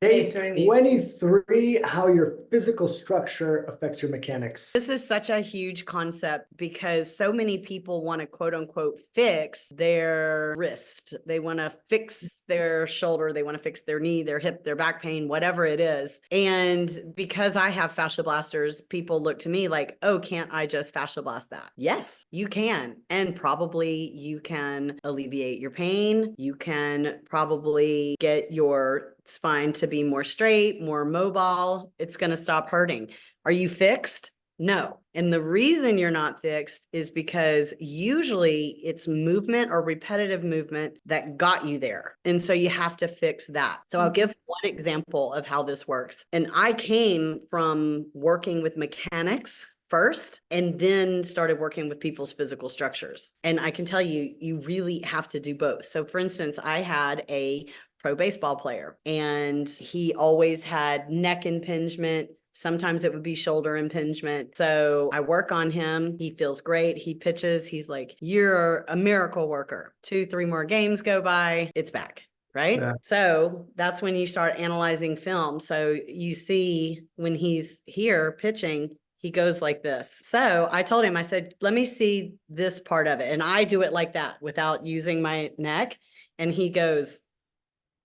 Day 23, how your physical structure affects your mechanics. This is such a huge concept because so many people want to quote unquote fix their wrist. They want to fix their shoulder. They want to fix their knee, their hip, their back pain, whatever it is. And because I have fascia blasters, people look to me like, oh, can't I just fascia blast that? Yes, you can. And probably you can alleviate your pain. You can probably get your spine to be more straight, more mobile. It's going to stop hurting. Are you fixed? No. And the reason you're not fixed is because usually it's movement or repetitive movement that got you there. And so you have to fix that. So I'll give one example of how this works. And I came from working with mechanics first and then started working with people's physical structures. And I can tell you, you really have to do both. So for instance, I had a pro baseball player and he always had neck impingement. Sometimes it would be shoulder impingement. So I work on him. He feels great. He pitches. He's like, you're a miracle worker. 2-3 more games go by. It's back. Right. Yeah. So that's when you start analyzing film. So you see when he's here pitching, he goes like this. So I told him, I said, let me see this part of it. And I do it like that without using my neck. And he goes,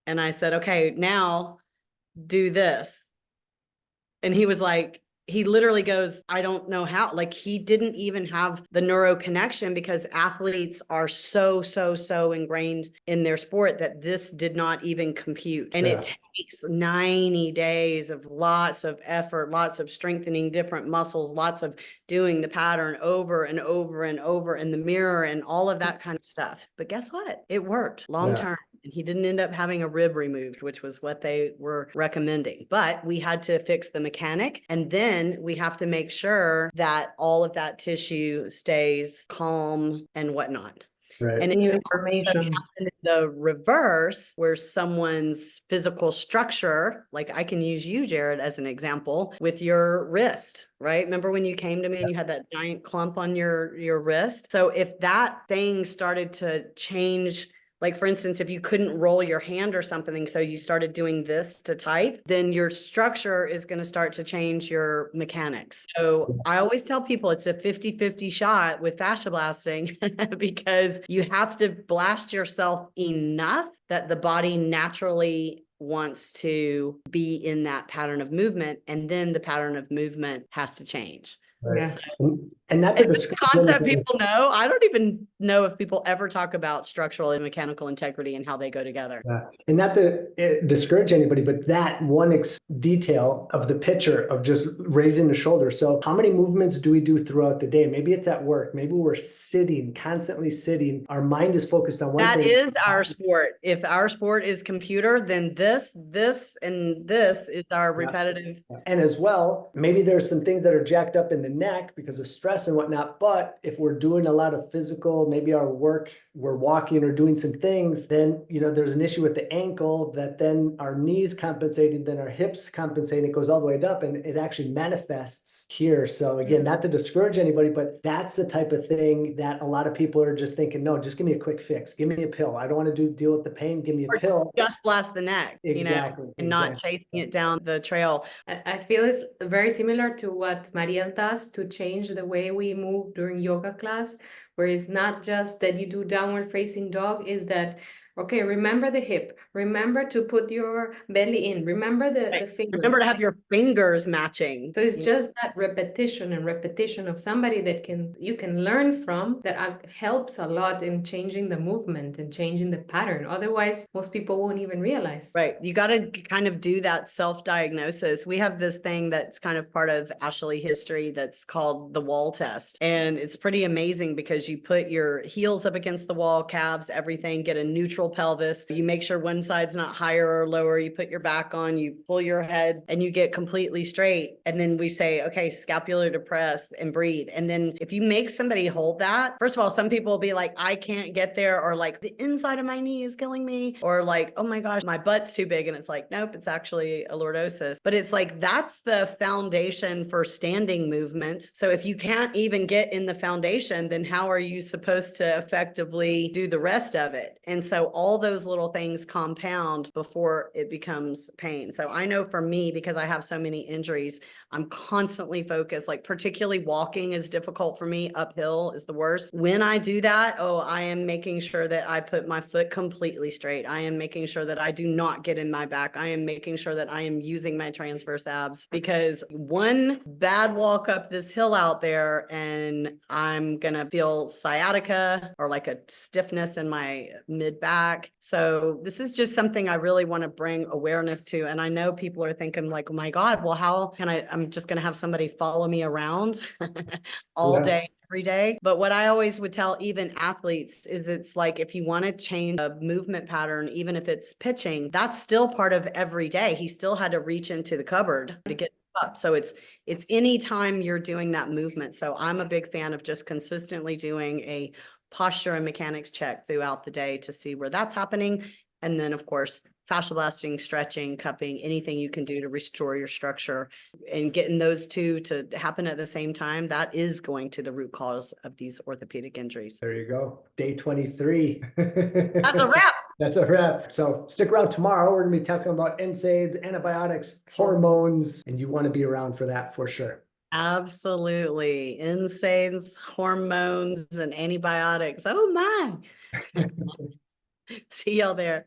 and I said, okay, now do this. And he was like, he literally goes, I don't know how. Like he didn't even have the neuro connection because athletes are so ingrained in their sport that this did not even compute. And it takes 90 days of lots of effort, lots of strengthening different muscles, lots of doing the pattern over and over and over in the mirror and all of that kind of stuff. But guess what? It worked long term. And he didn't end up having a rib removed, which was what they were recommending. But we had to fix the mechanic. And then we have to make sure that all of that tissue stays calm and whatnot. Right. And new information. In the reverse, where someone's physical structure, like I can use you, Jared, as an example with your wrist, right? Remember when you came to me and you had that giant clump on your wrist? So if that thing started to change, like for instance, if you couldn't roll your hand or something, so you started doing this to type, then your structure is going to start to change your mechanics. So I always tell people it's a 50-50 shot with fascia blasting because you have to blast yourself enough that the body naturally wants to be in that pattern of movement, and then the pattern of movement has to change. Right. Yeah. And that it's a concept people know. I don't even know if people ever talk about structural and mechanical integrity and how they go together. And not to discourage anybody, but that one detail of the picture of just raising the shoulder. So how many movements do we do throughout the day? Maybe it's at work. Maybe we're sitting, constantly sitting. Our mind is focused on one thing. That is our sport. If our sport is computer, then this, and this is our repetitive. And as well, maybe there's some things that are jacked up in the neck because of stress and whatnot. But if we're doing a lot of physical, maybe our work, we're walking or doing some things, then, there's an issue with the ankle that then our knees compensating, then our hips compensating, it goes all the way up and it actually manifests here. So again, not to discourage anybody, but that's the type of thing that a lot of people are just thinking, no, just give me a quick fix. Give me a pill. I don't want to deal with the pain. Give me a pill. Just blast the neck, and not chasing it down the trail. I feel it's very similar to what Maria does to change the way we move during yoga class, where it's not just that you do downward facing dog, is that, okay, remember the hip, remember to put your belly in, remember the fingers. Remember to have your fingers matching. So it's just that repetition and repetition of somebody that you can learn from, that helps a lot in changing the movement and changing the pattern. Otherwise, most people won't even realize. Right. You got to kind of do that self-diagnosis. We have this thing that's kind of part of Ashley history that's called the wall test. And it's pretty amazing because you put your heels up against the wall, calves, everything, get a neutral pelvis. You make sure one side's not higher or lower. You put your back on, you pull your head, and you get completely straight. And then we say, okay, scapular to press and breathe. And then if you make somebody hold that, first of all, some people will be like, I can't get there, or like the inside of my knee is killing me, or like, oh my gosh, my butt's too big. And it's like, nope, it's actually a lordosis. But it's like, that's the foundation for standing movement. So if you can't even get in the foundation, then how are you supposed to effectively do the rest of it? And so all those little things compound before it becomes pain. So I know for me, because I have so many injuries, I'm constantly focused, like particularly walking is difficult for me. Uphill is the worst. When I do that, oh, I am making sure that I put my foot completely straight. I am making sure that I do not get in my back. I am making sure that I am using my transverse abs, because one bad walk up this hill out there and I'm gonna feel sciatica or like a stiffness in my mid back. So this is just something I really want to bring awareness to. And I know people are thinking like, oh my God, well, how can I'm just going to have somebody follow me around all Yeah. day, every day. But what I always would tell even athletes is it's like, if you want to change a movement pattern, even if it's pitching, that's still part of every day. He still had to reach into the cupboard to get up. So it's any time you're doing that movement. So I'm a big fan of just consistently doing a posture and mechanics check throughout the day to see where that's happening. And then of course, fascia blasting, stretching, cupping, anything you can do to restore your structure, and getting those two to happen at the same time, that is going to the root cause of these orthopedic injuries. There you go. Day 23. That's a wrap. That's a wrap. So stick around tomorrow. We're going to be talking about NSAIDs, antibiotics, hormones, and you want to be around for that for sure. Absolutely. NSAIDs, hormones, and antibiotics. Oh my. See y'all there.